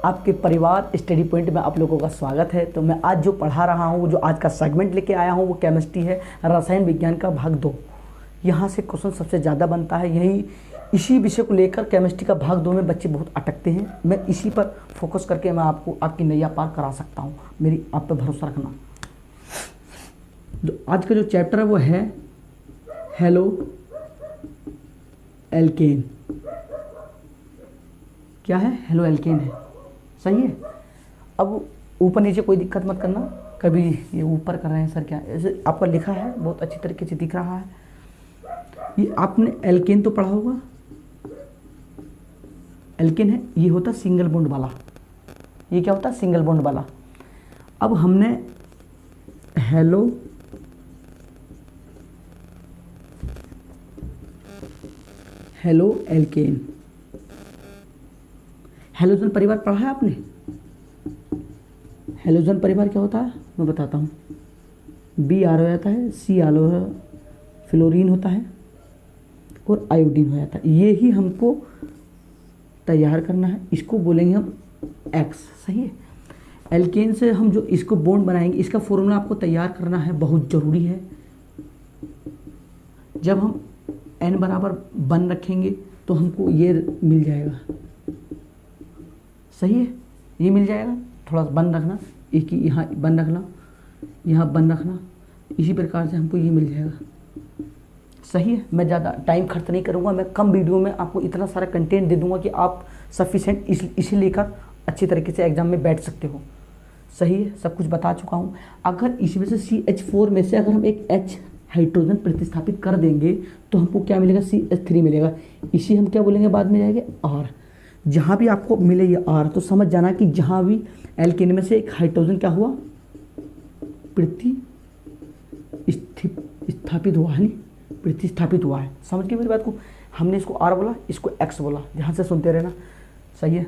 आपके परिवार study point में आप लोगों का स्वागत है। तो मैं आज जो पढ़ा रहा हूँ, जो आज का सेगमेंट लेके आया हूँ वो केमिस्ट्री है, रसायन विज्ञान का भाग 2। यहाँ से क्वेश्चन सबसे ज़्यादा बनता है, यही इसी विषय को लेकर केमिस्ट्री का भाग 2 में बच्चे बहुत अटकते हैं। मैं इसी पर फोकस करके मैं आपको आपकी नैया पार करा सकता हूँ, मेरी आप पर भरोसा रखना। जो आज का जो चैप्टर है वो है हेलो एल्केन। क्या है? हेलो एल्केन है, सही है। अब ऊपर नीचे कोई दिक्कत मत करना, कभी ये ऊपर कर रहे हैं सर क्या, ऐसे आपका लिखा है बहुत अच्छी तरीके से दिख रहा है। ये आपने एल्केन तो पढ़ा होगा, एल्केन है, ये होता सिंगल बॉन्ड वाला। ये क्या होता? सिंगल बॉन्ड वाला। अब हमने हेलो एल्केन, हेलोजन परिवार पढ़ा है आपने? हेलोजन परिवार क्या होता है मैं बताता हूँ। बी आर हो जाता है, सी आलो फ्लोरीन होता है और आयोडीन हो जाता है। ये ही हमको तैयार करना है, इसको बोलेंगे हम एक्स, सही है। एल्केन से हम जो इसको बॉन्ड बनाएंगे, इसका फॉर्मूला आपको तैयार करना है, बहुत ज़रूरी है। जब हम n बराबर 1 रखेंगे तो हमको ये मिल जाएगा, सही है, ये मिल जाएगा। थोड़ा सा 1 रखना, एक ही यहाँ 1 रखना, यहाँ 1 रखना, इसी प्रकार से हमको ये मिल जाएगा, सही है। मैं ज़्यादा टाइम खर्च नहीं करूँगा, मैं कम वीडियो में आपको इतना सारा कंटेंट दे दूँगा कि आप सफिशेंट इसे लेकर अच्छी तरीके से एग्जाम में बैठ सकते हो, सही है। सब कुछ बता चुका हूँ। अगर इसमें से CH4 में से अगर हम एक H हाइड्रोजन प्रतिस्थापित कर देंगे तो हमको क्या मिलेगा? CH3 मिलेगा। इसी हम क्या बोलेंगे बाद में जाएंगे R। जहाँ भी आपको मिले ये R, तो समझ जाना कि जहाँ भी एल्केन में से एक हाइड्रोजन क्या हुआ? प्रतिस्थापित हुआ है, नहीं प्रतिस्थापित हुआ है। समझ गए मेरी बात को? हमने इसको R बोला, इसको X बोला, ध्यान से सुनते रहना, सही है।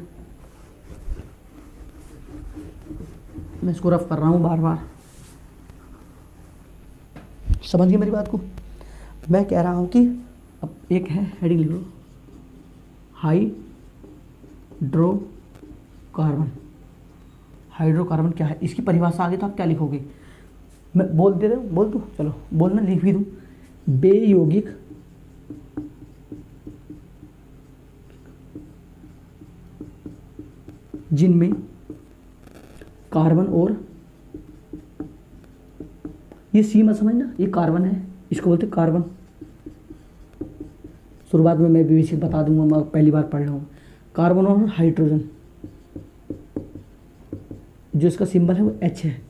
मैं इसको रफ कर रहा हूँ बार बार, समझ गए मेरी बात को? मैं कह रहा हूँ कि अब एक है, हेडिंग लिखो, हाइड्रोकार्बन। हाइड्रोकार्बन क्या है, इसकी परिभाषा आगे तो आप क्या लिखोगे? मैं बोल दे रहा हूँ, बोल दूँ, चलो बोलना, लिख भी दूँ। बेयौगिक जिनमें कार्बन और, ये सी मत समझना, ये कार्बन है, इसको बोलते कार्बन। शुरुआत में मैं बेसिक बता दूंगा, मैं पहली बार पढ़ रहा हूँ। कार्बन और हाइड्रोजन, जो इसका सिंबल है वो H है,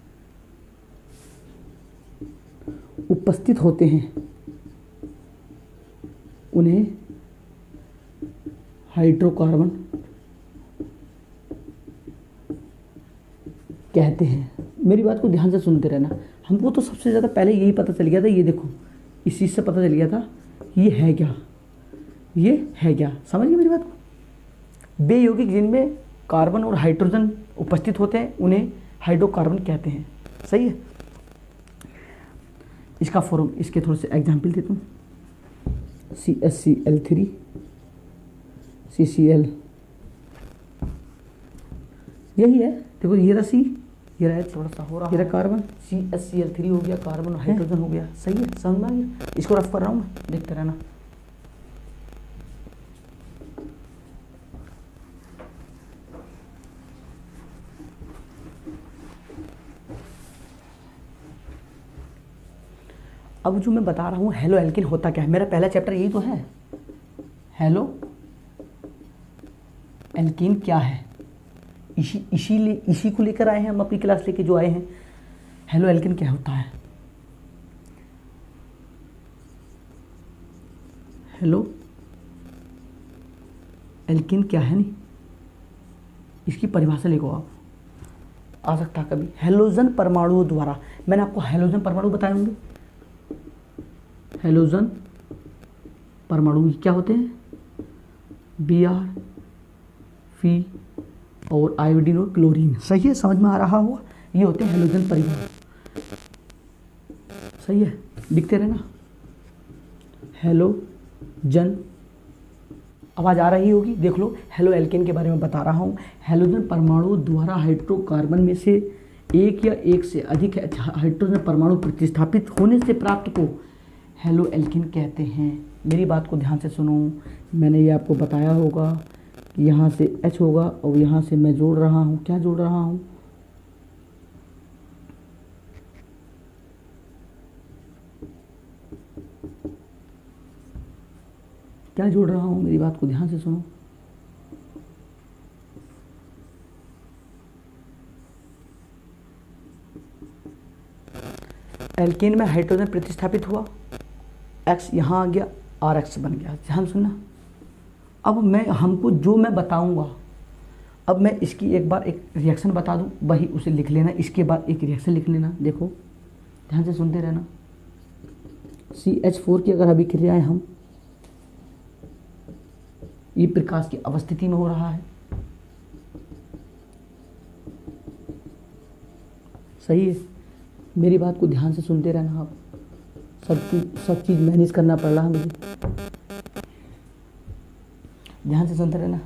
उपस्थित होते हैं, उन्हें हाइड्रोकार्बन कहते हैं। मेरी बात को ध्यान से सुनते रहना। हमको तो सबसे ज़्यादा पहले यही पता चल गया था, ये देखो, इस चीज़ से पता चल गया था ये है क्या, ये है क्या, समझ गए मेरी बात को? बेयौगिक जिनमें कार्बन और हाइड्रोजन उपस्थित होते हैं उन्हें हाइड्रोकार्बन कहते हैं, सही है। इसका फॉर्म, इसके थोड़े से एग्जाम्पल देता हूँ। CHCl3, CCl, यही है, देखो ये रहा C, ये रहा थोड़ा सा हो रहा है, ये रहा कार्बन, CHCl3 हो गया, कार्बन और हाइड्रोजन हो गया, सही है, समझ में आ गया? इसको रफ कर रहा हूँ मैं, देखते रहना। अब जो मैं बता रहा हूँ हेलो एल्केन होता क्या है, मेरा पहला चैप्टर यही तो है, हेलो एल्केन क्या है। इसी को लेकर आए हैं हम, अपनी क्लास लेके जो आए हैं। हेलो एल्केन क्या होता है? हेलो एल्केन क्या है, नहीं इसकी परिभाषा लिखो आप, आ सकता है कभी। हेलोजन परमाणुओं द्वारा, मैंने आपको हेलोजन परमाणु बताए होंगे। हेलोजन परमाणु क्या होते हैं? Br, Fe और आयोडीन और क्लोरीन, सही है, समझ में आ रहा होगा। ये होते हैं हेलोजन परिवार, सही है, लिखते रहना। हेलोजन आवाज़ आ रही होगी, देख लो। हेलो एल्केन के बारे में बता रहा हूँ। हैलोजन परमाणु द्वारा हाइड्रोकार्बन में से एक या एक से अधिक हाइड्रोजन परमाणु प्रतिस्थापित होने से प्राप्त को हेलो एल्केन कहते हैं। मेरी बात को ध्यान से सुनो। मैंने ये आपको बताया होगा कि यहाँ से H होगा और यहाँ से मैं जोड़ रहा हूँ, क्या जोड़ रहा हूँ, क्या जोड़ रहा हूँ, मेरी बात को ध्यान से सुनो। एल्केन में हाइड्रोजन प्रतिस्थापित हुआ, X यहाँ आ गया, RX बन गया। ध्यान सुनना। अब मैं हमको जो मैं बताऊंगा, अब मैं इसकी एक बार एक रिएक्शन बता दूं, वही उसे लिख लेना, इसके बाद एक रिएक्शन लिख लेना। देखो ध्यान से सुनते रहना। CH4 की अगर अभिक्रिया है हम, ये प्रकाश की अवस्थिति में हो रहा है, सही है। मेरी बात को ध्यान से सुनते रहना आप। सब चीज़ मैनेज करना पड़ रहा है मुझे, ध्यान से सुनते रहना।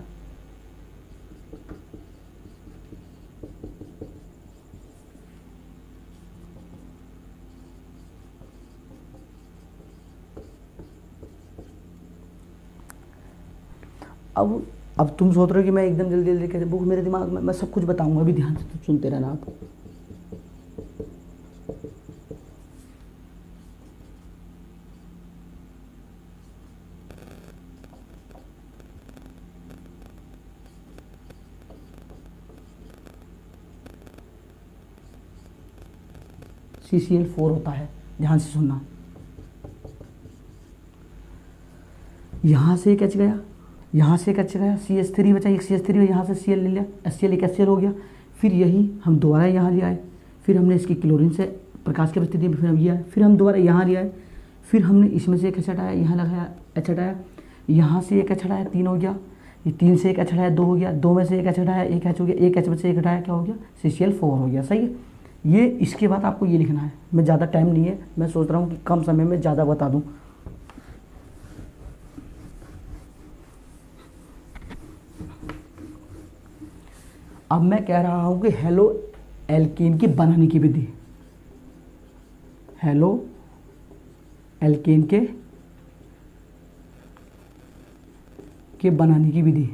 अब तुम सोच रहे हो कि मैं एकदम जल्दी जल्दी कैसे, वो मेरे दिमाग में मैं सब कुछ बताऊंगा, अभी ध्यान से सुनते रहना आप। CCl4 होता है, ध्यान से सुनना। यहाँ से एक H गया, यहाँ से एक H गया, CH3 बचा, एक CH3 यहाँ से Cl ले लिया, HCl एक HCl हो गया। फिर यही हम दोबारा यहाँ ले आए, फिर हमने इसकी क्लोरीन से प्रकाश की परिस्थिति में फिर हम ये आए, फिर हम दोबारा यहाँ ले आए, फिर हमने इसमें से एक H हटाया, यहाँ लगाया H हटाया, यहाँ से एक H हटाया, 3 हो गया, ये 3 से एक H हटाया, 2 हो गया, 2 में से एक H हटाया, एक H हो गया, एक H में से एक हटाया, क्या हो गया, CCl4 हो गया। सही है। ये इसके बाद आपको ये लिखना है। मैं ज़्यादा टाइम नहीं है, मैं सोच रहा हूँ कि कम समय में ज़्यादा बता दूँ। अब मैं कह रहा हूँ कि हेलो एल्केन की बनाने की विधि, हेलो एल्केन के बनाने की विधि।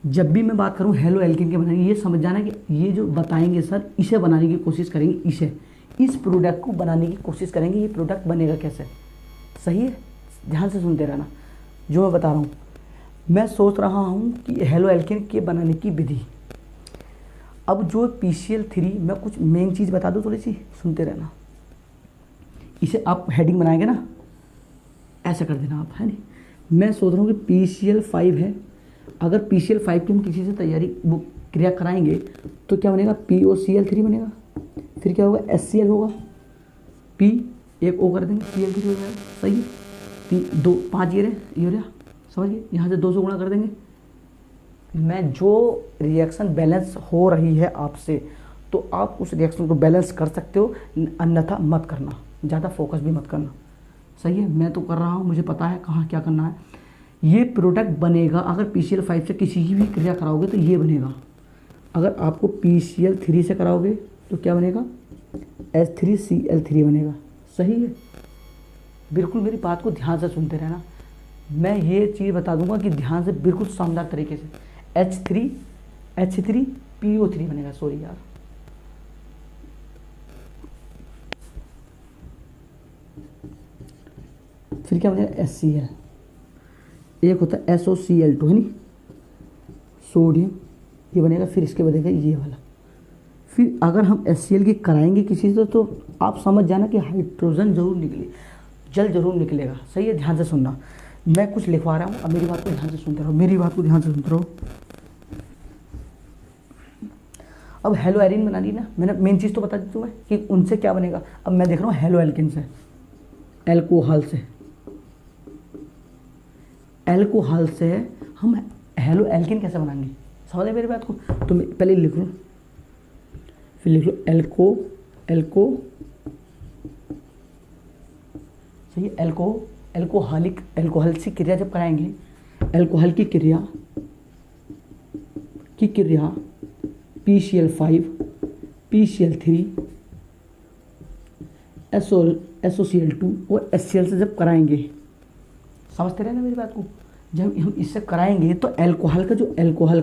जब भी मैं बात करूं हेलो एल्केन के बनाने की, ये समझ जाना कि ये जो बताएंगे सर, इसे बनाने की कोशिश करेंगे, इस प्रोडक्ट को बनाने की कोशिश करेंगे। ये प्रोडक्ट बनेगा कैसे, सही है। ध्यान से सुनते रहना जो मैं बता रहा हूँ। मैं सोच रहा हूँ कि हेलो एल्केन के बनाने की विधि। अब जो PCl3, मैं कुछ मेन चीज़ बता दूँ थोड़ी सी, सुनते रहना। इसे आप हेडिंग बनाएंगे ना, ऐसा कर देना आप, है नहीं। मैं सोच रहा हूँ कि PCl5 है, अगर PCl5 की हम किसी से तैयारी वो क्रिया कराएंगे तो क्या बनेगा, POCl3 बनेगा। फिर क्या होगा, HCl होगा, P एक O कर देंगे, Cl3 हो जाएगा। सही है। 2 5 ये रहे, ये रहा, समझ गए। यहाँ से 2 से गुणा कर देंगे। मैं जो रिएक्शन बैलेंस हो रही है आपसे, तो आप उस रिएक्शन को बैलेंस कर सकते हो, अन्यथा मत करना, ज़्यादा फोकस भी मत करना। सही है। मैं तो कर रहा हूँ, मुझे पता है कहाँ क्या करना है। ये प्रोडक्ट बनेगा अगर PCl5 से किसी की भी क्रिया कराओगे तो ये बनेगा। अगर आपको PCl3 से कराओगे तो क्या बनेगा, H3Cl3 बनेगा। सही है। बिल्कुल मेरी बात को ध्यान से सुनते रहना। मैं ये चीज़ बता दूंगा कि ध्यान से, बिल्कुल शानदार तरीके से। H3PO3 बनेगा। सॉरी यार, फिर क्या बनेगा, HCl, एक होता है SOCl2, है नहीं, सोडियम, ये बनेगा। फिर इसके बनेगा ये वाला। फिर अगर हम HCl की कराएंगे किसी से तो आप समझ जाना कि हाइड्रोजन जरूर निकले, जल जरूर निकलेगा। सही है। ध्यान से सुनना, मैं कुछ लिखवा रहा हूँ, अब मेरी बात को ध्यान से सुनते रहो, मेरी बात को ध्यान से सुनते रहो। अब हेलो एरिन बना ली ना मैंने, मेन चीज़ तो बता दी तुम्हें कि उनसे क्या बनेगा। अब मैं देख रहा हूँ हेलो एल्केन से, एल्कोहल से, एल्कोहल से हम हेलो एल्केन कैसे बनाएंगे, समझ मेरी बात को। तो मैं पहले लिख लूँ, फिर लिख लो एल्को, सही है, एल्कोहलिक, एल्कोहल से क्रिया जब कराएंगे, एल्कोहल की क्रिया PCl5 PCl3 SOCl2 और HCl से जब कराएंगे, समझते रहे ना मेरी बात को, जब हम इससे कराएंगे तो एल्कोहल का जो एल्कोहल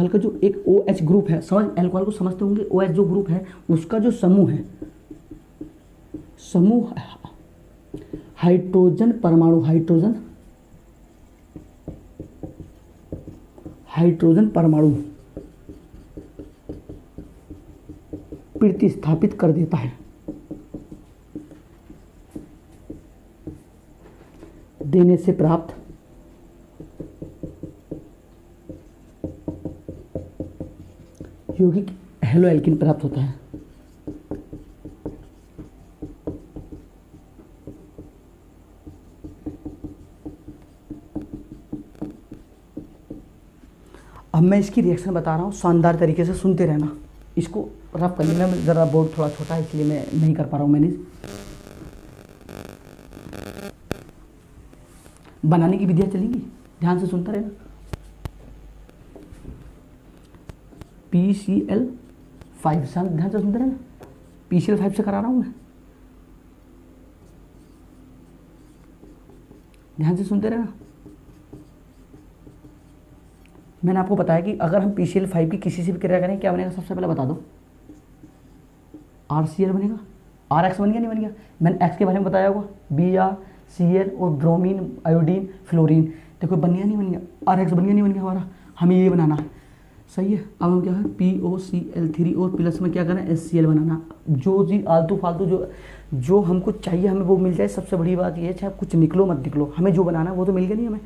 का जो एक OH ग्रुप है, समझ, एल्कोहल को समझते होंगे, OH जो ग्रुप है उसका जो समूह है, हाइड्रोजन परमाणु प्रतिस्थापित कर देता है, देने से प्राप्त यौगिक हेलोएल्किन प्राप्त होता है। अब मैं इसकी रिएक्शन बता रहा हूँ, शानदार तरीके से सुनते रहना, इसको रफ कर लेना। ज़रा बोर्ड थोड़ा छोटा है इसलिए मैं नहीं कर पा रहा हूँ मैनेज। बनाने की विधियाँ चलेंगी, ध्यान से सुनता रहना। PCl5, ध्यान से सुनते रहना, PCl5 से करा रहा हूँ मैं, ध्यान से सुनते रहना। मैंने आपको बताया कि अगर हम PCl5 की किसी से भी क्रिया करें क्या बनेगा, सबसे पहले बता दो, RCl बनेगा। RX बन गया, नहीं बन गया? मैंने X के बारे में बताया होगा, BrCl और ब्रोमीन, आयोडीन, फ्लोरीन, देखो बन गया नहीं बन गया, RX बन गया नहीं बन गया हमारा, हमें ये बनाना है, सही है। अब हम क्या है POCl3 और प्लस में क्या करना है HCl बनाना। जो चीज़ आलतू फालतू जो हमको चाहिए हमें वो मिल जाए, सबसे बड़ी बात ये है, चाहे कुछ निकलो मत निकलो, हमें जो बनाना है वो तो मिल गया, नहीं हमें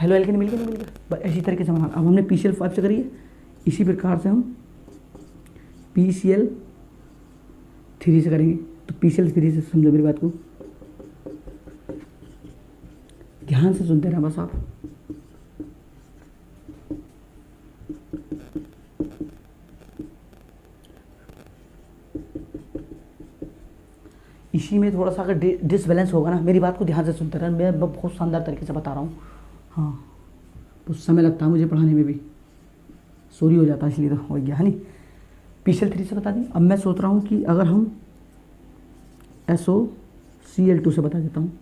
हेलोएल्किन मिल गया, नहीं मिल गया, बस इसी तरीके से बनाना। अब हमने PCl5 से करिए, इसी प्रकार से हम PCl3 से करेंगे। तो PCl3 से समझो मेरी बात को, ध्यान से सुनते रहना बस आप। इसी में थोड़ा सा अगर डिसबैलेंस होगा ना, मेरी बात को ध्यान से सुनते रहना, मैं बहुत शानदार तरीके से बता रहा हूँ। हाँ, कुछ समय लगता है मुझे पढ़ाने में भी, सॉरी हो जाता है, इसलिए तो हो गया है नहीं। PCl3 से बता दी। अब मैं सोच रहा हूँ कि अगर हम SOCl2 से बता देता हूँ,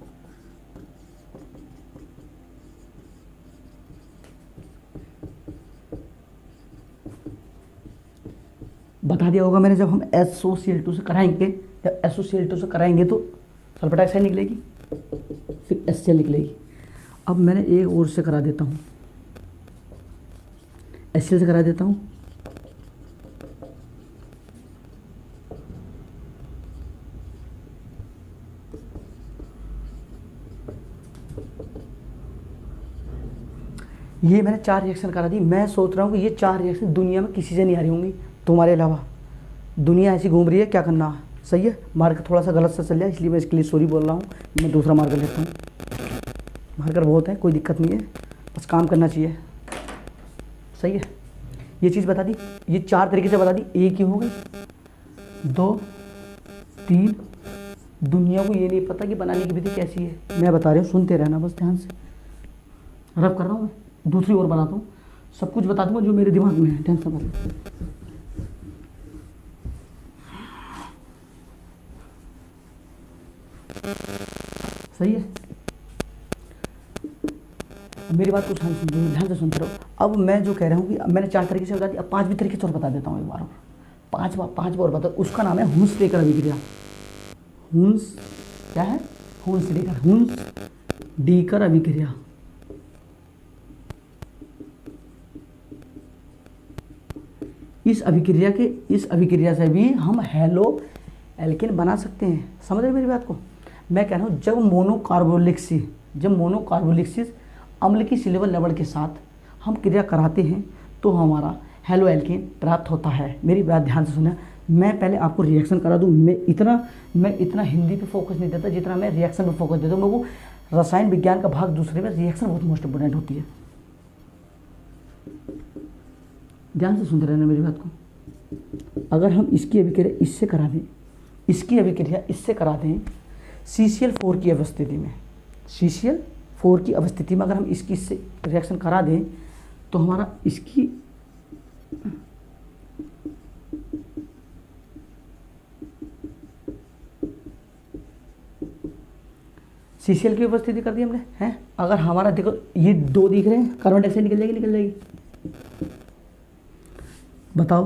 बता दिया होगा मैंने। जब हम SOCl2 से कराएंगे, जब SOCl2 से कराएंगे तो सल्फर डाइऑक्साइड निकलेगी, फिर HCl निकलेगी। अब मैंने एक और से करा देता हूँ, HCl से करा देता हूँ। ये मैंने 4 रिएक्शन करा दी। मैं सोच रहा हूँ कि ये 4 रिएक्शन दुनिया में किसी से नहीं आ रही होंगी तुम्हारे अलावा, दुनिया ऐसी घूम रही है, क्या करना है, सही है। मार्कर थोड़ा सा गलत सा चल जाए, इसलिए मैं इसके लिए सॉरी बोल रहा हूँ। मैं दूसरा मार्कर लेता हूँ, मार्कर बहुत है, कोई दिक्कत नहीं है, बस काम करना चाहिए, सही है। ये चीज़ बता दी, ये 4 तरीके से बता दी। एक ही हो गई, 2, 3, दुनिया को ये नहीं पता कि बनाने की विधि कैसी है, मैं बता रही हूँ, सुनते रहना बस ध्यान से। रब कर रहा हूँ मैं, दूसरी ओर बनाता हूँ, सब कुछ बता दूंगा जो मेरे दिमाग में है, टेंशन मत। सही है, मेरी बात को ध्यान से सुनते रहो। अब मैं जो कह रहा हूँ कि अब मैंने 4 तरीके से बता दिया, अब 5वीं तरीके से और बता देता हूँ एक बार, 5 बार बता। उसका नाम है हुंस-डेकर अभिक्रिया। हुंस क्या है? हुंस-डेकर अभिक्रिया। इस अभिक्रिया से भी हम हेलोएल्किन बना सकते हैं, समझ रहे मेरी बात को। मैं कह रहा हूँ जब मोनोकार्बोलिसिस अम्ल की सिल्वर लवण के साथ हम क्रिया कराते हैं तो हमारा हेलोएल्किन प्राप्त होता है। मेरी बात ध्यान से सुना, मैं पहले आपको रिएक्शन करा दूँ। मैं इतना हिंदी पे फोकस नहीं देता जितना मैं रिएक्शन पे फोकस देता हूँ। मेरे को रसायन विज्ञान का भाग दूसरे में रिएक्शन बहुत मोस्ट इंपोर्टेंट होती है। ध्यान से सुनते रहना मेरी बात को। अगर हम इसकी अभिक्रिया इससे करा दें, इसकी अभिक्रिया इससे करा दें CCl4 की अवस्थिति में, CCl4 की अवस्थिति में अगर हम इसकी इससे रिएक्शन करा दें तो हमारा इसकी CCl की उपस्थिति कर दी हमने हैं। अगर हमारा देखो ये 2 दिख रहे हैं, कार्बन डाइऑक्साइड निकल जाएगी, निकल जाएगी। बताओ,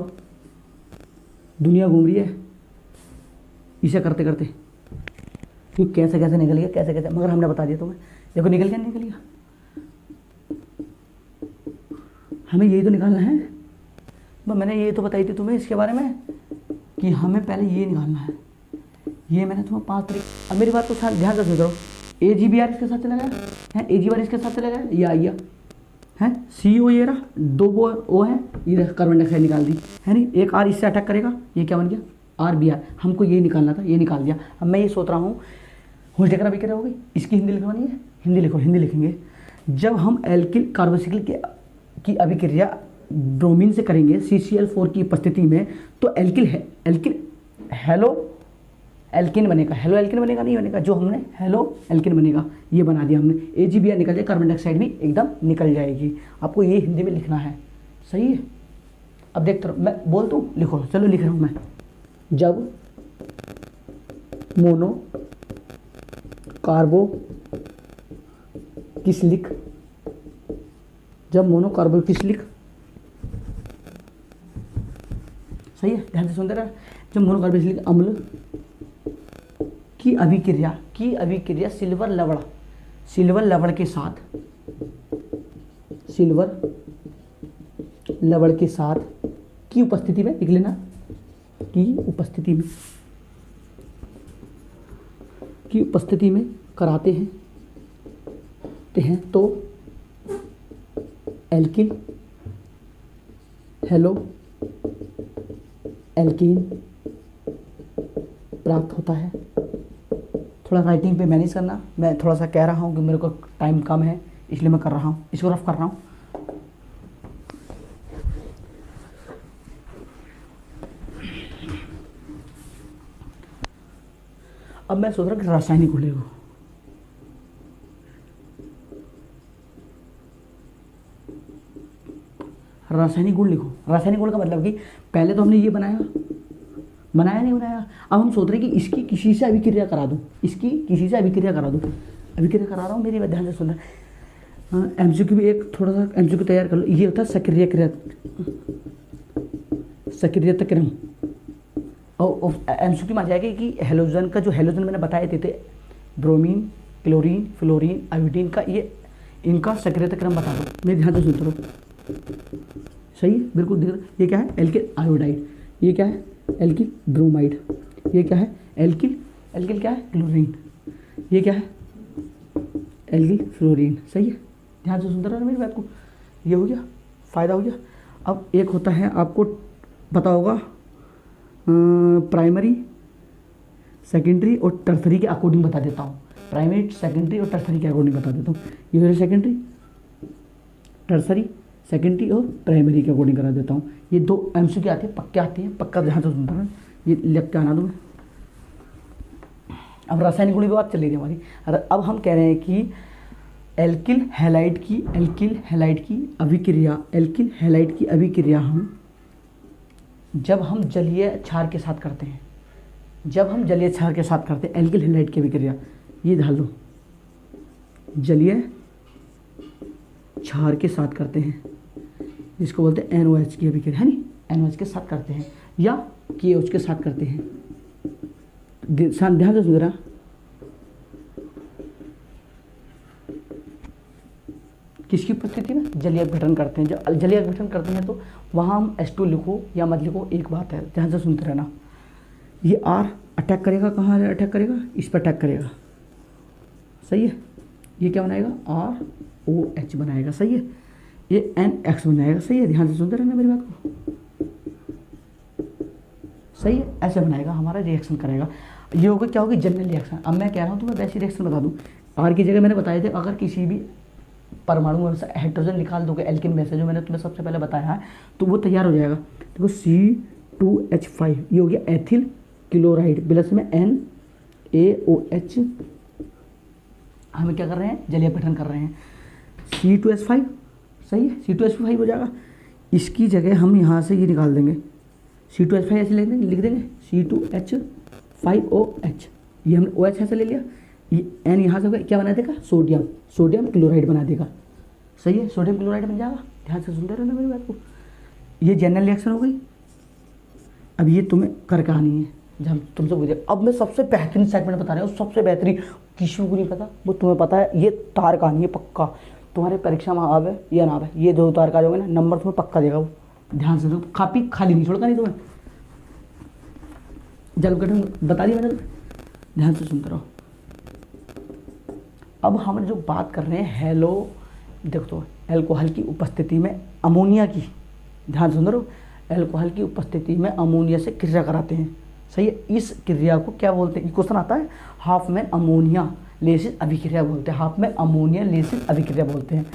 दुनिया घूम रही है इसे करते करते, क्यों कैसे कैसे निकल गया, कैसे कैसे, मगर हमने बता दिया तुम्हें। देखो निकल गया, निकल गया। हमें यही तो निकालना है। मैंने ये तो बताई थी तुम्हें इसके बारे में कि हमें पहले ये निकालना है। ये मैंने तुम्हें 5 तरीके। अब मेरी बात को ध्यान से सुनो। AgBr इसके साथ चला गया है, AgBr इसके साथ चला गया, ये आ गया है, CO ये रहा, 2 O है, ये कार्बन डाइऑक्साइड निकाल दी है नहीं, एक R इससे अटैक करेगा, ये क्या बन गया RBr। हमको ये निकालना था, ये निकाल दिया। अब मैं ये सोच रहा हूँ होल्टेकर अभिक्रिया हो गई, इसकी हिंदी लिखवानी है, हिंदी लिखो, हिंदी लिखेंगे। जब हम एल्किल कार्बोक्सिल की अभिक्रिया ब्रोमीन से करेंगे CCl4 की उपस्थिति में, तो एल्किल है, एल्किल हेलो एल्किन बनेगा, हेलो एल्किन बनेगा, नहीं बनेगा, जो हमने हेलो एल्किन बनेगा ये बना दिया हमने। AgBr निकल जाए, कार्बन डाइऑक्साइड भी एकदम निकल जाएगी। आपको ये हिंदी में लिखना है, सही है। अब देखते रहो, मैं बोलता हूँ, लिखो, चलो लिख रहा हूँ मैं। जब मोनो कार्बोक्सिलिक, जब मोनो कार्बोक्सिलिक, सही है, ध्यान से सुनते रहे। जब मोनो कार्बोक्सिलिक अम्ल की अभिक्रिया सिल्वर लवण के साथ, सिल्वर लवण के साथ की उपस्थिति में, लिख लेना, की उपस्थिति में कराते हैं तो एल्किन हेलो एल्कीन प्राप्त होता है। थोड़ा राइटिंग पे मैनेज करना, मैं थोड़ा सा कह रहा हूँ कि मेरे को टाइम कम है, इसलिए मैं कर रहा हूँ, इसको रफ कर रहा हूँ। अब मैं सोच रहा हूँ कि रासायनिक गुण लिखो। रासायनिक गुण लिखो। रासायनिक गुण का मतलब कि पहले तो हमने ये बनाया नहीं बनाया, अब हम सोच रहे हैं कि इसकी किसी से अभिक्रिया करा दूं, इसकी किसी से अभिक्रिया करा दूं। अभिक्रिया करा रहा हूँ, मेरी ध्यान से सुनना। MCQ भी एक थोड़ा सा MCQ तैयार कर लो। ये होता है सक्रियता क्रम। और MCQ में आ जाएगा कि हेलोजन का, जो हेलोजन मैंने बताए थे ब्रोमीन, क्लोरीन, फ्लोरीन, आयोडीन का, ये इनका सक्रियता क्रम बता दो। मेरे ध्यान से सुनते रहो, सही है, बिल्कुल दिख रहा। ये क्या है, एल्किल आयोडाइड। ये क्या है, एल्किल ब्रोमाइड। ये क्या है, एल्किल क्या है, क्लोरीन। ये क्या है, एल्किल फ्लोरीन। सही है, ध्यान से सुनते रहो मेरी बात को। ये हो गया, फ़ायदा हो गया। अब एक होता है, आपको पता होगा, प्राइमरी, सेकेंडरी और टर्सरी के अकॉर्डिंग बता देता हूँ। प्राइमरी, सेकेंडरी और टर्सरी के अकॉर्डिंग बता देता हूँ। ये हो सेकेंडरी, टर्सरी, सेकेंडरी और प्राइमरी के अकॉर्डिंग करा देता हूँ। ये 2 MCQ आती है, पक्के आती है, पक्का ध्यान से सुनता हूँ, ये लिख के आना दूँ। अब रासायनिक गुण की बात चल रही थी हमारी। अब हम कह रहे हैं कि एल्किल हैलाइड की अभिक्रिया हम जब हम जलीय क्षार के साथ करते हैं, एल्किल हैलाइड की अभिक्रिया, ये ध्यान दो, जलीय क्षार के साथ करते हैं, जिसको बोलते हैं NOH की अभिक्रिया, है नहीं, NOH के साथ करते हैं या KOH के साथ करते हैं। ध्यान से सुन रहा, किसकी उपस्थिति में, जलीय अपघटन करते हैं। जब जलीय अपघटन करते हैं तो वहाँ हम H2 लिखो या मत लिखो, एक बात है, ध्यान से सुनते रहना। ये R अटैक करेगा, कहाँ अटैक करेगा, इस पर अटैक करेगा, सही है। ये क्या बनाएगा, ROH बनाएगा, सही है। ये NX बन जाएगा, सही है, ध्यान से सुनते रहना मेरी बात को, सही है। ऐसे बनाएगा, हमारा रिएक्शन करेगा। ये होगा, क्या होगी, जनरल रिएक्शन। अब मैं कह रहा हूँ तो मैं वैसी रिएक्शन बता दूँ। R की जगह मैंने बताए थे, अगर किसी भी परमाणु में से हाइड्रोजन निकाल दोगे एल्किन में से, जो मैंने तुम्हें सबसे पहले बताया है, तो वो तैयार हो जाएगा। देखो C2H5 ये हो गया एथिल क्लोराइड प्लस में NaOH, हमें क्या कर रहे हैं, जलीय अपघटन कर रहे हैं। C2H5 सही है, C2H5 हो जाएगा। इसकी जगह हम यहाँ से ये निकाल देंगे, C2H5 ऐसे लिख देंगे C2H5OH, ये हमने OH ऐसे ले लिया, ये N यहाँ से क्या बना देगा, सोडियम क्लोराइड बना देगा। सही है, सोडियम क्लोराइड बन जाएगा। ध्यान से सुनते रहना मेरी बात को। ये जनरल रिएक्शन हो गई। अब ये तुम्हें कर कहानी है, जब तुमसे पूछे। अब मैं सबसे बेहतरीन सेगमेंट बता रहा हूँ, सबसे बेहतरीन, किसी को नहीं पता, वो तुम्हें पता है। ये तार कहानी है, पक्का तुम्हारे परीक्षा में आवे या ना आवे, ये दो तार का जो है ना नंबर तुम्हें पक्का देगा वो। ध्यान से, कापी खाली नहीं छोड़गा नहीं तुम्हें। जल गठन बता दिया मैंने, ध्यान से सुनते रहो। अब हम जो बात कर रहे हैं हेलो, देखो तो एल्कोहल की उपस्थिति में अमोनिया की, ध्यान सुन रहे हो, एल्कोहल की उपस्थिति में अमोनिया से क्रिया कराते हैं। सही है, इस क्रिया को क्या बोलते हैं, क्वेश्चन आता है, हाफ में अमोनिया लेसिस अभिक्रिया बोलते हैं। हाफ में अमोनिया लेसिस अभिक्रिया बोलते हैं।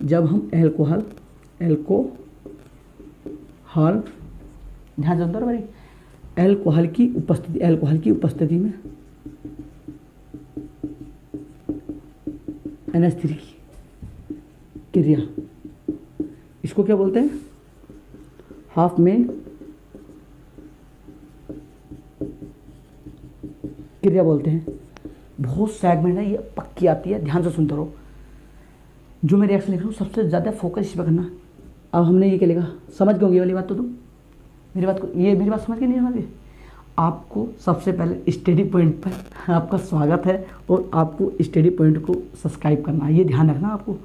जब हम एल्कोहल ध्यान से सुन रहे हो भाई, एल्कोहल की उपस्थिति में NH3 की क्रिया, इसको क्या बोलते हैं, हाफ में क्रिया बोलते हैं। बहुत सेगमेंट है, ये पक्की आती है, ध्यान से सुनते रहो। जो मैं रिएक्शन लिख रहा हूँ सबसे ज़्यादा फोकस इस पर करना। अब हमने ये क्या लिखा, समझ गए ये वाली बात, तो तुम मेरी बात को, ये मेरी बात समझ के नहीं समझ गए। आपको सबसे पहले स्टडी पॉइंट पर आपका स्वागत है, और आपको स्टडी पॉइंट को सब्सक्राइब करना है, ये ध्यान रखना आपको।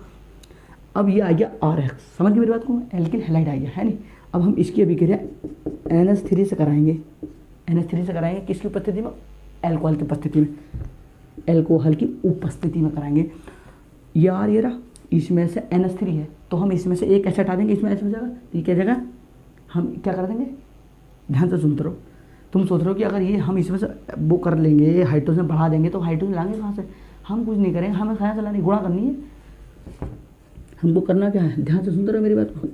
अब ये आ गया RX, समझ गए मेरी बात को, एल्किल हैलाइड आ गया है नहीं। अब हम इसकी अभिक्रिया NH3 से कराएंगे, किसकी उपस्थिति में, एल्कोहल की उपस्थिति में, एल्कोहल की उपस्थिति में कराएंगे। यार ये रहा, इसमें से NH3 है, तो हम इसमें से एक ऐसे हटा देंगे, इसमें ऐसे हो जाएगा, तो ये क्या जगह हम क्या कर देंगे, ध्यान से सुनते रहो। तुम सोच रहे हो कि अगर ये हम इसमें से वो कर लेंगे, हाइड्रोजन बढ़ा देंगे, तो हाइड्रोजन लाएंगे कहाँ से, हम कुछ नहीं करेंगे, हमें खाया चलानी, गुणा करनी है। हमको करना क्या है, ध्यान से सुनते रहो मेरी बात को,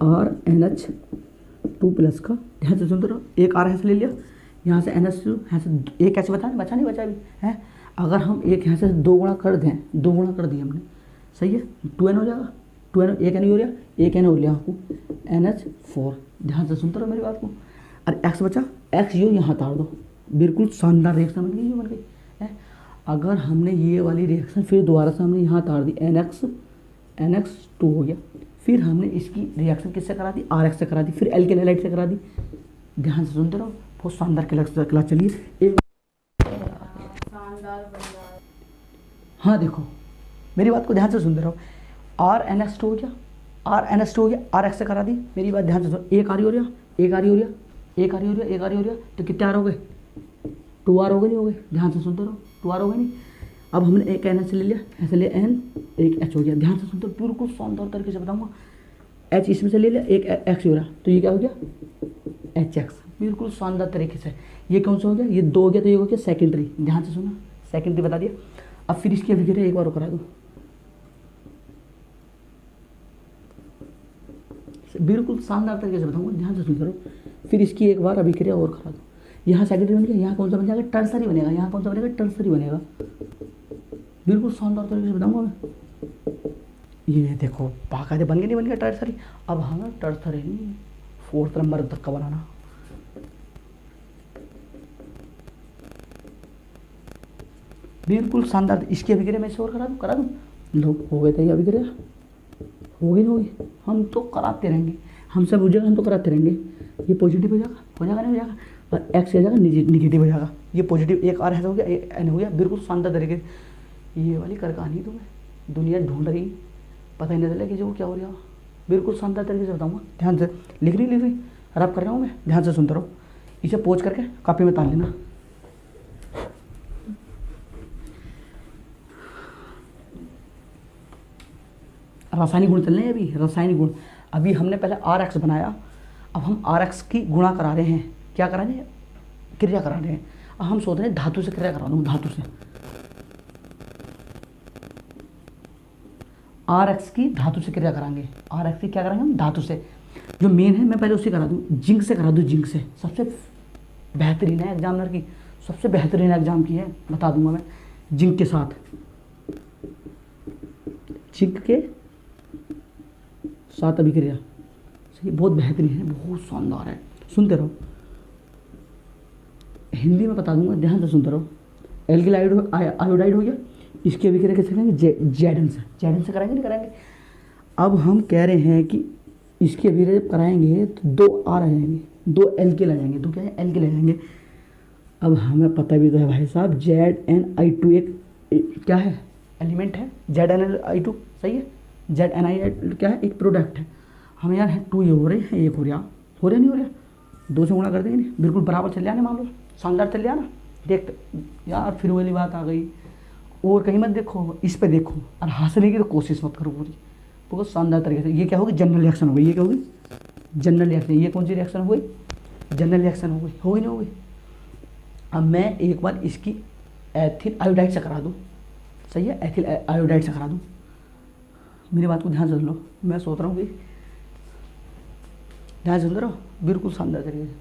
RNH2+ का, ध्यान से सुनते रहो। एक R ऐसे ले लिया, यहाँ से NH2, यहाँ से एक ऐसे बचा नहीं बचा भी है। अगर हम एक यहाँ से 2 गुणा कर दें, 2 गुणा कर दिए हमने, सही है, 2N हो जाएगा, 2N, एक N हो गया, एक N हो लिया आपको, NH4। ध्यान से सुनते रहो मेरी बात को। और X बचा, X यो यहाँ तार दो, बिल्कुल शानदार रिएक्शन बन गई है। अगर हमने ये वाली रिएक्शन फिर दोबारा से हमने यहाँ तार दी, NX2 हो गया, फिर हमने इसकी रिएक्शन किससे करा दी, RX से करा दी, फिर एल्किल हैलाइड से करा दी। ध्यान से सुनते रहो, बहुत शानदार क्लास चलिए। एक हाँ देखो मेरी बात को ध्यान से सुनते रहो, RNX2 हो गया, RX से करा दी, मेरी बात ध्यान से सुनो। एक आरी हो रहा, तो कितने आर हो गए, 2R हो गए, नहीं हो गए, ध्यान से सुनते रहो, 2R हो गए नहीं। अब हमने एक NH से ले लिया, ऐसे ले N, एक H हो गया, ध्यान से सुनते हो, बिल्कुल शानदार तरीके से बताऊंगा। H इसमें से ले लिया, एक X हो रहा, तो ये क्या हो गया, HX, बिल्कुल शानदार तरीके से। ये कौन सा हो गया, ये 2 हो गया, तो ये हो गया सेकेंडरी, ध्यान से सुना, सेकेंडरी बता दिया। अब फिर इसकी अभिक्रिया एक बार करा दो, बिल्कुल शानदार तरीके से बताऊंगा, ध्यान से सुनते रहो। फिर इसकी एक बार अभिक्रिया और करा दो, यहाँ सेकेंडरी बन गया, यहाँ कौन सा बन जाएगा, टर्सरी बनेगा, यहाँ कौन सा बनेगा, टर्सरी बनेगा, बिल्कुल शानदार तरीके से बताऊंगा मैं। ये देखो बाकायदे बन गया टर्सरी। अब हमें टर्सरी नहीं, 4th नंबर तक का बनाना, बिल्कुल शानदार। इसकी अभिक्रिया मैं से और करा दूँ, लो हो गए थे, ये अभिक्रिया होगी नहीं होगी, हम तो कराते रहेंगे, हमसे पूछेगा हम तो कराते रहेंगे। ये पॉजिटिव हो जाएगा नहीं हो जाएगा, और X हो जाएगा निगेटिव हो जाएगा, ये पॉजिटिव, एक R ऐसा हो गया, एक N हो गया, बिल्कुल शानदार तरीके। ये वाली कर कहानी तुम्हें दुनिया ढूंढ रही, पता ही नहीं चला कि जो क्या हो रहा, बिल्कुल शानदार तरीके से बताऊँगा, ध्यान से लिख रही रब कर रहा हूँ मैं, ध्यान से सुनते रहो। इसे पोज करके कॉपी में ताल लेना। रासायनिक गुण चल रहे हैं अभी, रासायनिक गुण। अभी हमने पहले RX बनाया, अब हम RX की गुणा करा रहे हैं, क्या करा रहे हैं, क्रिया करा रहे हैं। अब हम सोच रहे हैं धातु से क्रिया करा दूँ, धातु से। RX की धातु से क्रिया कराएंगे। RX की क्या कराएंगे हम? धातु से। जो मेन है मैं पहले उससे करा दूँ, जिंक से करा दूँ। जिंक से सबसे बेहतरीन है एग्जामिनर की, सबसे बेहतरीन एग्जाम की है, बता दूंगा मैं। जिंक के साथ, जिंक के साथ अभिक्रिया सही, बहुत बेहतरीन है, बहुत शानदार है। सुनते रहो, हिंदी में बता दूंगा, ध्यान से सुनते रहो। एल्किल आयोडाइड हो गया, इसकी अभिक्रिया कैसे करेंगे? जेडन से। जेडन से कराएंगे नहीं कराएंगे? अब हम कह रहे हैं कि इसकी अभिक्रिया जब कराएंगे तो 2 R आ जाएंगे, 2 एल्किल आ जाएंगे, 2 क्या है? एल्किल आ जाएंगे। अब हमें पता भी तो है भाई साहब, ZnI2 एक क्या है? एलिमेंट है। ZnI2 सही है। ZnI क्या है? एक प्रोडक्ट है। हम यार है 2 ये हो रहे हैं, 1 हो रहा, हो रहा नहीं हो रहा? 2 से गुणा कर देंगे, नहीं बिल्कुल बराबर चल जाना, मान लो शानदार चल जाना। देखते यार, फिर वाली बात आ गई, और कहीं मत देखो, इस पे देखो, और हंसने की तो कोशिश मत करो पूरी, बहुत शानदार तरीके से। ये क्या होगी? जनरल रिएक्शन हो गई। ये क्या होगी? General reaction. ये कौन सी रिएक्शन हो गई? जनरल रिएक्शन हो गई, होगी नहीं होगी? अब मैं एक बार इसकी एथिल आयोडाइड से करा दूँ, सही है, एथिल आयोडाइड से करा दूँ। मेरी बात को ध्यान से सुन लो, मैं सोच रहा हूँ कि ध्यान से सुन रहा हूँ, बिल्कुल शानदार तरीके से।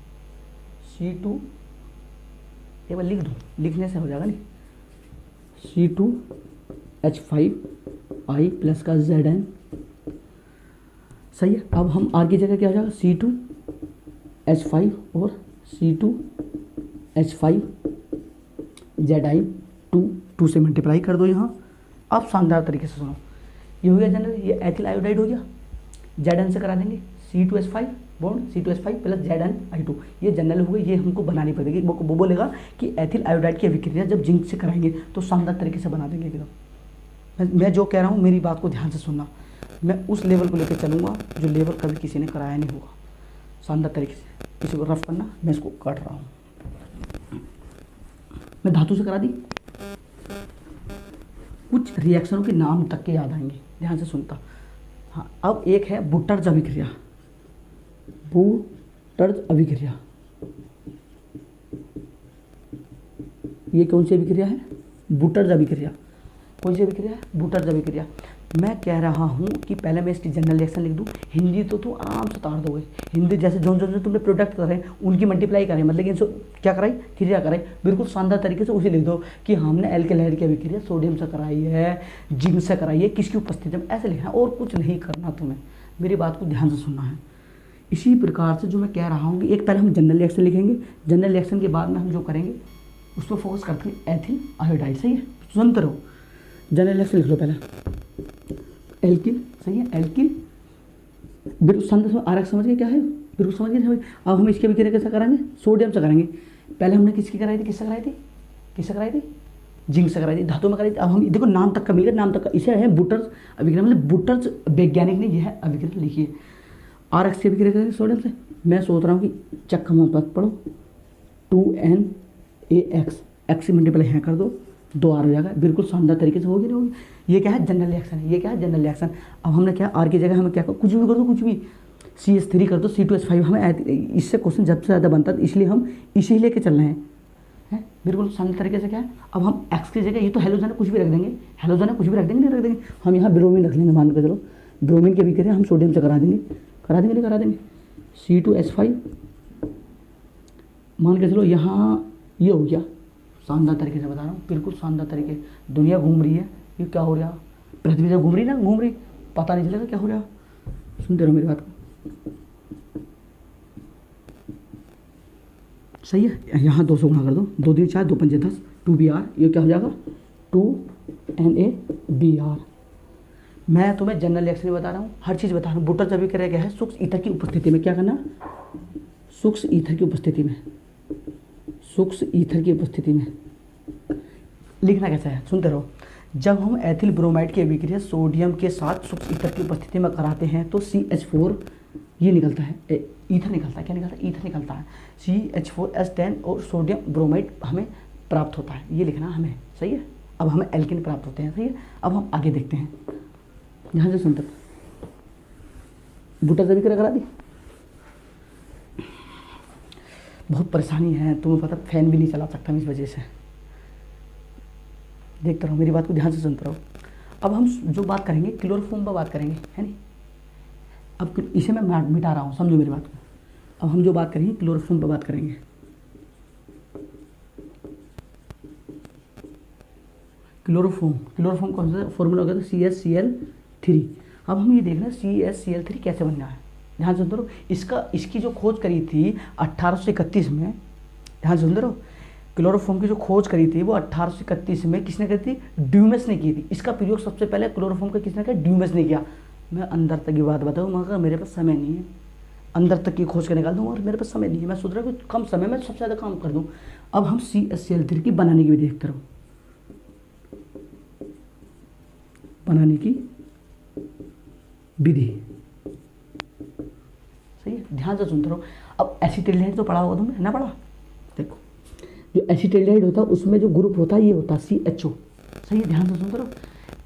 C2 एक बार लिख दूँ, लिखने से हो जाएगा नहीं। C2H5I प्लस का Zn, सही है। अब हम R की जगह क्या हो जाएगा? C2H5 और C2H5Zi2, 2 से मल्टीप्लाई कर दो यहाँ। अब शानदार तरीके से सुनो, ये हो गया जनरल, ये एथिल आयोडाइड हो गया। Zn से करा देंगे, C2H5 bond C2H5 plus ZnI2, ये जनरल हो गई। ये हमको बनानी पड़ेगी। वो बोलेगा कि एथिल आयोडाइड की अभिक्रिया जब जिंक से कराएंगे तो शानदार तरीके से बना देंगे एकदम। मैं जो कह रहा हूँ, मेरी बात को ध्यान से सुनना, मैं उस लेवल को लेकर चलूँगा जो लेवल कभी किसी ने कराया नहीं होगा, शानदार तरीके से। किसी को रफ करना, मैं इसको काट रहा हूँ। मैं धातु से करा दी, कुछ रिएक्शनों के नाम तक के याद आएंगे, ध्यान से सुनता। हाँ, अब एक है बुटर्ज अभिक्रिया। बुटर्ज अभिक्रिया, ये कौन सी अभिक्रिया है? बुटर्ज अभिक्रिया। कौन सी अभिक्रिया है? बुटर्ज अभिक्रिया। मैं कह रहा हूँ कि पहले मैं इसकी जनरल रिएक्शन लिख दूँ। हिंदी तो तुम आराम से उतार दोगे। हिंदी जैसे जो जो तुमने प्रोडक्ट करें उनकी मल्टीप्लाई करें, मतलब इनसे क्या कराई? क्रिया कराई, बिल्कुल शानदार तरीके से उसे लिख दो कि हमने एल्केलाइड की अभिक्रिया सोडियम से कराई है, जिंक से कराई है, किसकी उपस्थिति में, ऐसे लिखना, और कुछ नहीं करना तुम्हें। मेरी बात को ध्यान से सुनना है। इसी प्रकार से जो मैं कह रहा हूँ कि एक पहले हम जनरल रिएक्शन लिखेंगे, जनरल रिएक्शन के बाद में हम जो करेंगे उस पर फोकस करते हैं एथिल आयोडाइड, सही है। सुनते रहो, जनरल रिएक्शन लिख लो पहले, एल्किल, सही है, एल्किल। बिल्कुल RX समझ गए क्या है? बिल्कुल समझ गए। अब हम इसकी अभिक्रिया कैसे कराएंगे? सोडियम से करेंगे। पहले हमने किसकी कराई थी? किससे कराई थी? किससे कराई थी? जिंक से कराई थी, धातु में कराई थी। अब हम देखो नाम तक का मिल गया, नाम तक का, इसे है बुटर्स अभिक्रिया, मतलब बुटर्स वैज्ञानिक ने यह अभिक्रिया लिखी है। RX की अभिक्रिया करेंगे सोडियम से। मैं सोच रहा हूँ कि चक्का में मत पढ़ो, 2NaX, एक्स से मल्टीप्लाई यहाँ कर दो, 2 R हो जाएगा, बिल्कुल शानदार तरीके से होगी नहीं होगी? ये क्या है? जनरल रिएक्शन है। ये क्या है? General reaction. अब हमने क्या, R की जगह हमें क्या, कुछ भी कर दो, कुछ भी, CH3 कर दो, C2H5। हमें इससे क्वेश्चन ज़्यादा से ज़्यादा बनता है, इसलिए हम इसी लेके चल रहे हैं, बिल्कुल शानदार तरीके से। क्या है? अब हम X की जगह, ये तो हेलोजन है, कुछ भी रख देंगे, हेलोजन है, कुछ भी रख देंगे, नहीं रख देंगे, हम यहाँ ब्रोमीन रख लेंगे, मान के चलो ब्रोमीन की अभिक्रिया हम सोडियम से करा देंगे, नहीं करा देंगे। C2H5 मान के चलो, यहाँ ये हो गया। शानदार तरीके से बता रहा हूँ, बिल्कुल शानदार तरीके। दुनिया घूम रही है, ये क्या हो रहा? पृथ्वी जब घूम रही ना, घूम रही, पता नहीं चलेगा क्या हो रहा। सुनते रहो मेरी बात को, सही है। यहाँ 2 से गुणा कर दो, 2 दूनी 4, 2 पंजे 10, 2Br, ये क्या हो जाएगा? 2NaBr। मैं तुम्हें जनरल रिएक्शन में बता रहा हूँ, हर चीज़ बता रहा हूँ। बुटर्स अभिक्रिया क्या है? सूक्ष्म ईथर की उपस्थिति में क्या करना? सूक्ष्म ईथर की उपस्थिति में, सूक्ष्म ईथर की उपस्थिति में लिखना कैसा है? सुनते रहो। जब हम एथिल ब्रोमाइड की अभिक्रिया सोडियम के साथ सूक्ष्म ईथर की उपस्थिति में कराते हैं तो CH4 ये निकलता है, ईथर निकलता है। क्या निकलता है? ईथर निकलता है। CH4S10 और सोडियम ब्रोमाइड हमें प्राप्त होता है, ये लिखना हमें, सही है। अब हमें एल्किन प्राप्त होते हैं, सही है। अब हम आगे देखते हैं, यहाँ से सुनते। बुटर्स अभिक्रिया करा दी, बहुत परेशानी है, तुम्हें पता, फैन भी नहीं चला सकता मैं इस वजह से। देखते रहो, मेरी बात को ध्यान से सुनते रहो। अब हम जो बात करेंगे क्लोरोफॉर्म पर बात करेंगे, है नहीं। अब इसे मैं मिटा रहा हूँ, समझो मेरी बात को। अब हम जो बात करेंगे क्लोरोफॉर्म पर बात करेंगे। क्लोरोफॉर्म कौन सा फॉर्मूला होगा, तो CaCl3। अब हम ये देखना CaCl3 कैसे बनना है, ध्यान से सुन रहो। इसकी जो खोज करी थी 1831 में, ध्यान से सुन रहो। क्लोरोफॉर्म की जो खोज करी थी वो 1831 में किसने करी थी, ड्यूमेस ने की थी। इसका प्रयोग सबसे पहले क्लोरोफॉर्म का किसने किया, ड्यूमेस ने किया। मैं अंदर तक की बात बताऊँ, मगर मेरे पास समय नहीं है, अंदर तक की खोज कर निकाल दूँ और मेरे पास समय नहीं है। मैं सोच रहा हूँ कि कम समय में सबसे ज़्यादा काम कर दूँ। अब हम CaCl3 की बनाने की विधि देखते रहो, बनाने की विधि, सही है, ध्यान से सुनते रहो। अब एसिटिल्डिहाइड तो पढ़ा होगा तुमने, ना पढ़ा। देखो जो एसिटिल्डिहाइड होता है उसमें जो ग्रुप होता है ये होता है CHO, सही है, ध्यान से सुनते रहो।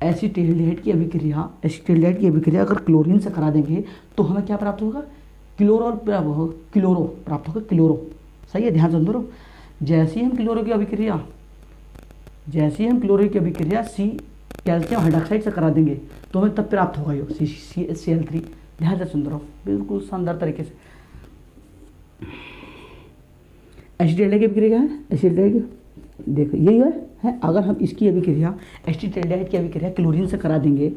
एसिटिल्डिहाइड की अभिक्रिया अगर क्लोरीन से करा देंगे तो हमें क्या प्राप्त होगा, क्लोरो प्राप्त होगा, क्लोरो, सही है, ध्यान से सुनते रहो। जैसे ही हम क्लोरो की अभिक्रिया सी कैल्शियम हाइड्रोक्साइड से करा देंगे तो हमें तब प्राप्त होगा यो CaCl3। ध्यान से सुन रहो, बिल्कुल शानदार तरीके से। एसिटिल्डिहाइड की अभिक्रिया है, एसिटिल्डिहाइड देखो यही है। अगर हम इसकी अभिक्रिया एसिटिल्डिहाइड की अभिक्रिया क्लोरीन से करा देंगे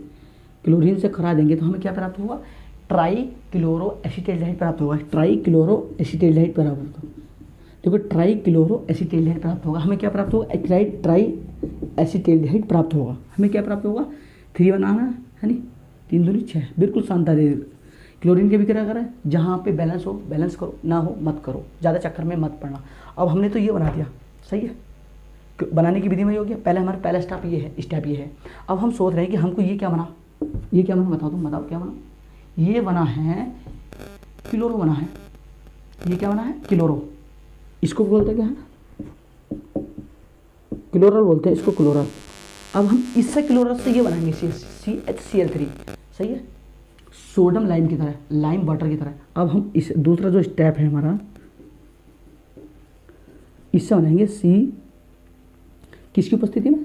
तो हमें क्या प्राप्त होगा, ट्राई क्लोरो एसिटिल्डिहाइड प्राप्त होगा, ट्राई क्लोरो एसिटिल्डिहाइड प्राप्त होगा। देखो ट्राई क्लोरो एसिटिल्डिहाइड प्राप्त होगा, हमें क्या प्राप्त होगा, ट्राई एसिटिल्डिहाइड प्राप्त होगा। हमें क्या प्राप्त होगा, 3 बनाना है नहीं, 3 दूनी 6, बिल्कुल शानदार। क्लोरीन की अभिक्रिया करें, जहाँ पे बैलेंस हो बैलेंस करो, ना हो मत करो, ज़्यादा चक्कर में मत पड़ना। अब हमने तो ये बना दिया, सही है, बनाने की विधि में ये हो गया। पहले हमारा पहला स्टेप ये है। अब हम सोच रहे हैं कि हमको ये क्या बना, बताओ तुम, बताओ क्या बना। ये बना है क्लोरो, बना है ये, क्या बना है, क्लोरो। इसको बोलते क्या है, क्लोरल बोलते हैं इसको, क्लोरल। अब हम इससे क्लोरल से ये बनाएंगे CHCl3, सही है, सोडियम लाइम की तरह, लाइम वाटर की तरह। अब हम इस दूसरा जो स्टेप है हमारा, इससे बनाएंगे किसकी उपस्थिति में,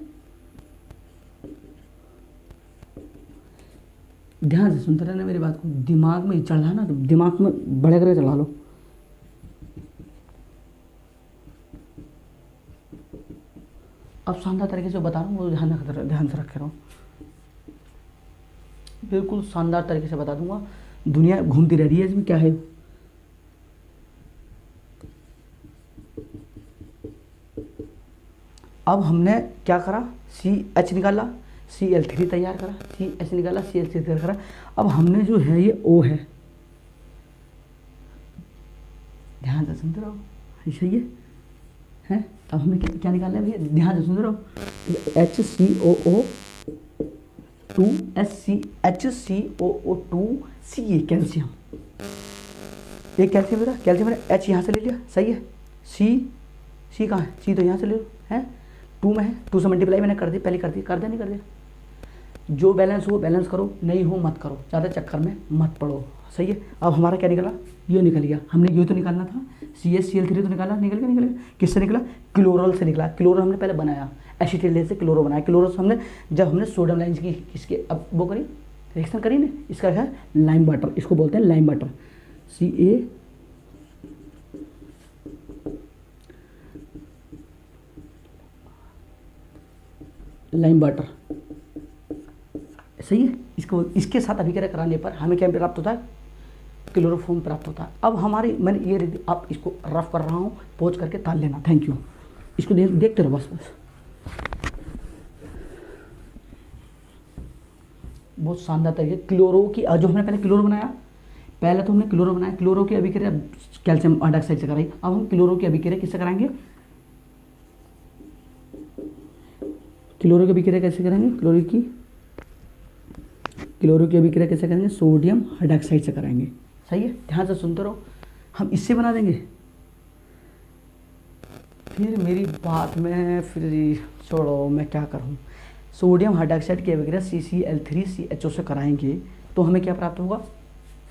ध्यान से सुनते रहना मेरी बात को, दिमाग में चढ़ रहा है ना तो दिमाग में बड़े करके चला लो। अब शानदार तरीके से बता रहा हूँ, वो ध्यान से रखे रहो, बिल्कुल शानदार तरीके से बता दूंगा। दुनिया घूमती रह रही है, इसमें क्या है। अब हमने क्या करा, CH निकाला, Cl3 तैयार करा, CH निकाला, Cl3 तैयार करा। अब हमने जो है ये O है, ध्यान से सुनते रहो, सही है। अब हमें क्या निकालना है भैया, ध्यान से सुन रहे हो, HCOO2 कैल्शियम, एक कैल्शियम मेरा, कैल्शियम मैंने H यहाँ से ले लिया, सही है। C कहाँ है, C तो यहाँ से ले लो, है 2 में है, 2 से मल्टीप्लाई मैंने कर दी, पहले कर दिया, नहीं कर दिया। जो बैलेंस हो बैलेंस करो, नहीं हो मत करो, ज़्यादा चक्कर में मत पड़ो, सही है। अब हमारा क्या निकला, ये निकल गया। हमने ये तो निकालना था, CaCl3 तो निकाल गया। किससे निकला, क्लोरल से निकला। क्लोरो हमने पहले बनाया, एसिटिल्डिहाइड से क्लोरो बनाया। क्लोरो से जब हमने सोडियम लाइम की इसके अब वो करी, रिएक्शन करी ना, इसका क्या है, लाइम वाटर, इसको बोलते हैं lime water, Ca lime water, सही है। इसके साथ अभिक्रिया कराने पर हमें क्या प्राप्त होता है, क्लोरोफॉर्म प्राप्त होता है। अब हमारी मैंने ये आप इसको रफ कर रहा हूँ, पॉज करके ताल लेना, थैंक यू। इसको देखते रहो बस। बहुत शानदार तरीके, क्लोरो की जो हमने पहले क्लोरो बनाया, क्लोरो की अभिक्रिया कैल्शियम हाइड्रोक्साइड से कराई। अब हम क्लोरो की अभिक्रिया किससे कराएंगे, क्लोरो की अभिक्रिया कैसे करेंगे, क्लोरो की अभिक्रिया कैसे करेंगे, सोडियम हाइड्रोक्साइड से कराएंगे, सही है। ध्यान से सुनते रहो, हम इससे बना देंगे। फिर मेरी बात में फिर छोड़ो, मैं क्या करूँ। सोडियम हाइड्रोक्साइड की अभिक्रिया CCl3CHO से कराएंगे तो हमें क्या प्राप्त होगा,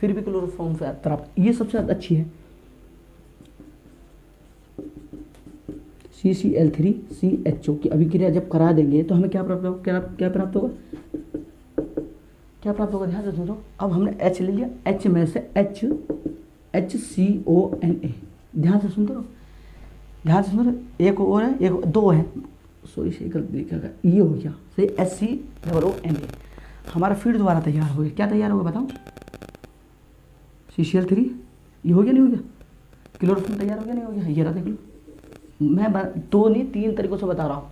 फिर भी क्लोरोफॉर्म प्राप्त। ये सबसे अच्छी है, CCl3CHO की अभिक्रिया जब करा देंगे तो हमें क्या प्राप्त होगा, क्या प्राप्त होगा, ध्यान से सुनो। अब हमने H ले लिया, H में से HCONA, ध्यान से सुनते रहो, ध्यान से सुनो। एक और है, एक दो है, सॉरी से गलती लिखा गया, ये हो गया सही, HCOONA। हमारा फिर दोबारा तैयार हो गया। क्या तैयार होगा बताओ, CCl3, ये हो गया नहीं हो गया, क्लोरोफॉर्म तैयार हो गया नहीं हो गया, ये रहा देख लो। मैं 2 नहीं 3 तरीकों से बता रहा हूँ।